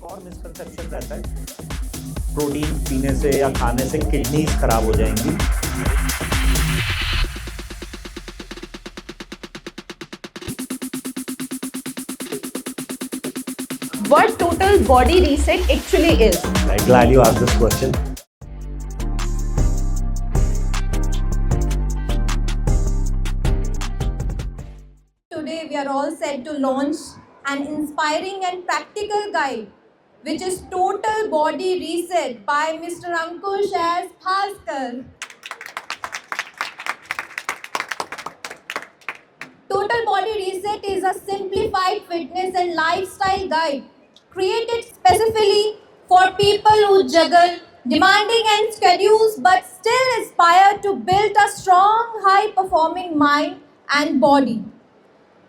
और मिसकंसेप्शन रहता है प्रोटीन पीने से या खाने से किडनीज खराब हो जाएंगी। What total body reset actually is? I'm glad you asked this question. Today we are all set to launch an inspiring and practical guide which is Total Body Reset by Mr. Ankush S. Bhaskar. Total Body Reset is a simplified fitness and lifestyle guide created specifically for people who juggle demanding and schedules but still aspire to build a strong, high-performing mind and body.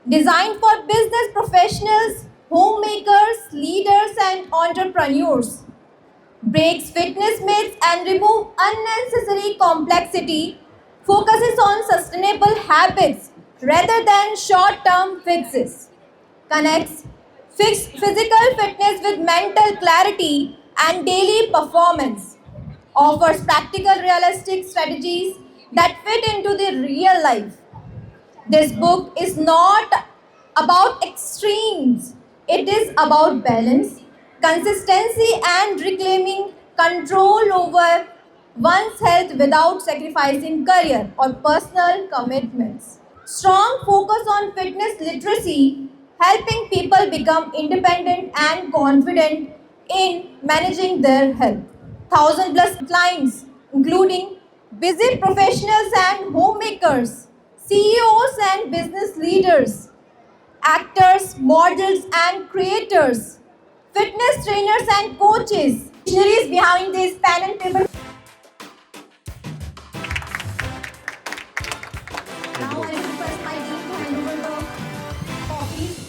Designed for business professionals, homemakers, leaders, and entrepreneurs. Breaks fitness myths and remove unnecessary complexity. Focuses on sustainable habits rather than short-term fixes. Connects physical fitness with mental clarity and daily performance. Offers practical, realistic strategies that fit into the real life. This book is not about extremes. It is about balance, consistency, and reclaiming control over one's health without sacrificing career or personal commitments. Strong focus on fitness literacy, helping people become independent and confident in managing their health. 1,000+ clients, including busy professionals and homemakers, CEOs and business leaders, actors, models, and creators, fitness trainers and coaches, visionaries behind this pen and paper. Now I request my team to hand over the copies.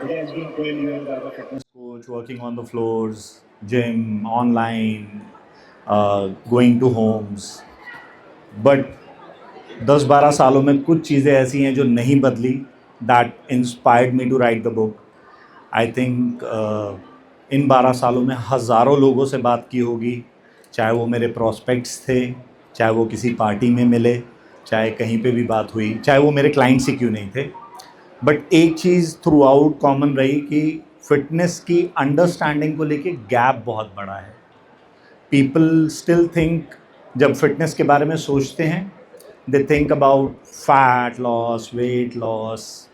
Today has been 12 years as a fitness coach, working on the floors, gym, online, going to homes. But 10-12 सालों में कुछ चीज़ें ऐसी हैं जो नहीं बदली, that inspired me to write the book. I think इन 12 सालों में हज़ारों लोगों से बात की होगी, चाहे वो मेरे प्रॉस्पेक्ट्स थे, चाहे वो किसी पार्टी में मिले, चाहे कहीं पे भी बात हुई, चाहे वो मेरे क्लाइंट्स ही क्यों नहीं थे. बट एक चीज़ थ्रू आउट कॉमन रही कि फिटनेस की अंडरस्टैंडिंग को लेके गैप बहुत बड़ा है. पीपल स्टिल थिंक, जब फिटनेस के बारे में सोचते हैं, they think about fat loss, weight loss,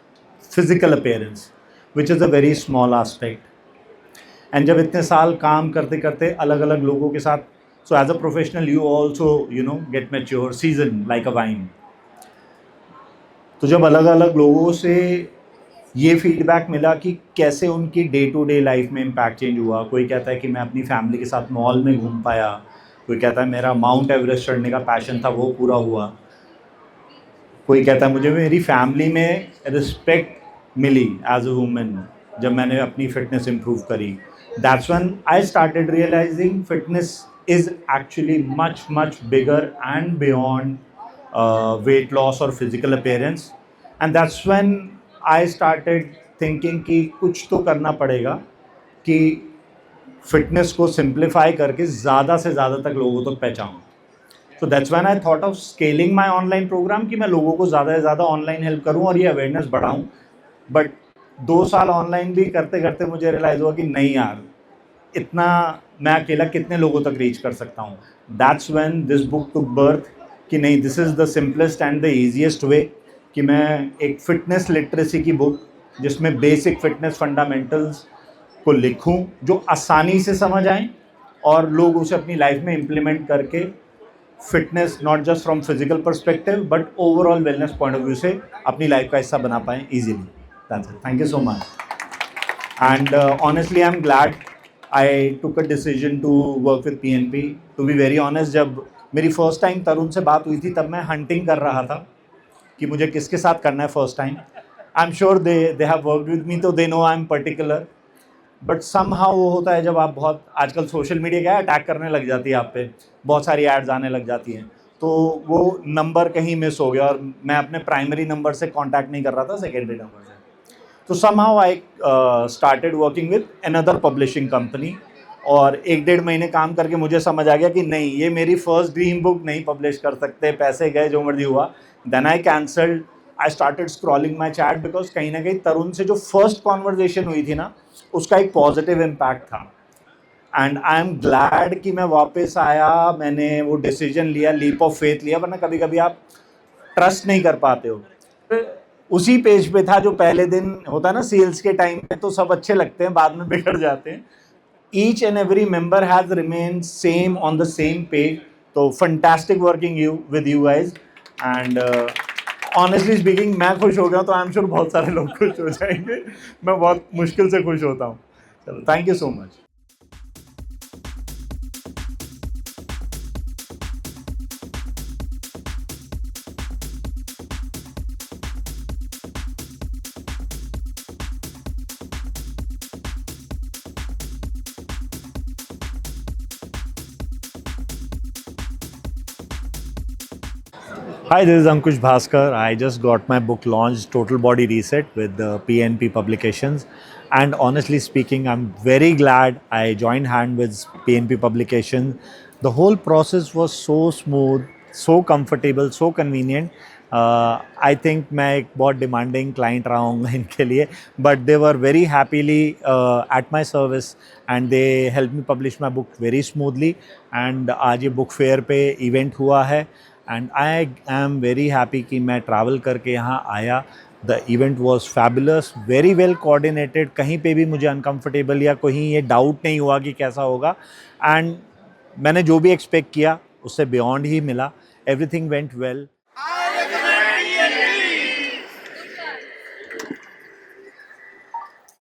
physical appearance, which is a very small aspect. And जब इतने साल काम करते करते अलग अलग लोगों के साथ, so as a professional you also get mature, season like a wine. तो जब अलग अलग लोगों से ये फीडबैक मिला कि कैसे उनकी डे टू डे लाइफ में इम्पैक्ट चेंज हुआ. कोई कहता है कि मैं अपनी फैमिली के साथ मॉल में घूम पाया, कोई कहता है मेरा माउंट एवरेस्ट चढ़ने का पैशन था वो पूरा हुआ, कोई कहता है मुझे मेरी फैमिली में रिस्पेक्ट मिली एज अ वुमेन जब मैंने अपनी फिटनेस इम्प्रूव करी. That's when I started realising fitness is actually much much bigger and beyond weight loss or physical appearance. And that's when I started thinking कि कुछ तो करना पड़ेगा कि फिटनेस को सिंप्लीफाई करके ज़्यादा से ज़्यादा तक लोगों तक पहुँचाऊँ. So that's when I thought of scaling my online program कि मैं लोगों को ज़्यादा से ज़्यादा ऑनलाइन हेल्प करूँ और ये अवेयरनेस बढ़ाऊँ. बट 2 साल ऑनलाइन भी करते करते मुझे रियलाइज़ हुआ कि नहीं यार, इतना मैं अकेला कितने लोगों तक रीच कर सकता हूँ. That's when this book took birth कि नहीं, this is the simplest and the easiest वे कि मैं एक फ़िटनेस लिटरेसी की बुक जिसमें बेसिक फ़िटनेस फंडामेंटल्स को लिखूं जो आसानी से समझ आएँ और लोग उसे अपनी लाइफ में इम्प्लीमेंट करके fitness not just from physical perspective but overall wellness point of view से अपनी लाइफ का हिस्सा बना पाएँ easily. That's it. Thank you so much. And honestly, I'm glad I took a decision to work with PNP. To be very honest, जब मेरी first time तरुण से बात हुई थी तब मैं हंटिंग कर रहा था कि मुझे किसके साथ करना है first time. I am sure they have worked with me, तो they know I am particular. But somehow वो होता है जब आप बहुत, आजकल सोशल मीडिया क्या है, अटैक करने लग जाती है आप पे, बहुत सारी एड्स आने लग जाती हैं, तो वो नंबर कहीं मिस हो गया और मैं अपने प्राइमरी नंबर से कांटेक्ट नहीं कर रहा था, सेकेंडरी नंबर से. तो somehow I started working with another publishing company और 1-1.5 महीने काम करके मुझे समझ आ गया कि नहीं, ये मेरी फर्स्ट ड्रीम बुक नहीं पब्लिश कर सकते, पैसे गए जो मर्जी हुआ. Then I cancelled. I started scrolling my chat because कहीं ना कहीं तरुण से जो फर्स्ट कॉन्वर्जेशन हुई थी ना, उसका एक पॉजिटिव इम्पैक्ट था. एंड आई एम ग्लैड कि मैं वापस आया, मैंने वो डिसीजन लिया, लीप ऑफ फेथ लिया, वरना कभी कभी आप ट्रस्ट नहीं कर पाते हो. उसी पेज पे था जो पहले दिन होता है ना सेल्स के टाइम पे, तो सब अच्छे लगते हैं, बाद में बिगड़ जाते हैं. Each and every member has remain same on the same page. तो fantastic working with you guys. And honestly speaking मैं खुश हो गया, तो आई एम श्योर बहुत सारे लोग खुश हो जाएंगे. मैं बहुत मुश्किल से खुश होता हूँ. चलो, thank you so much. Hi, this is Ankush Bhaskar. I just got my book launched, Total Body Reset, with PNP Publications. And honestly speaking, I'm very glad I joined hand with PNP Publications. The whole process was so smooth, so comfortable, so convenient. I think मैं एक बहुत demanding client रहा हूँ इनके लिए, but they were very happily at my service and they helped me publish my book very smoothly. And आज ये book fair पे event हुआ है. And I am very happy कि मैं travel करके यहाँ आया. The event was fabulous, very well coordinated. कहीं पे भी मुझे uncomfortable या कहीं ये doubt नहीं हुआ कि कैसा होगा. And मैंने जो भी expect किया उससे beyond ही मिला. Everything went well.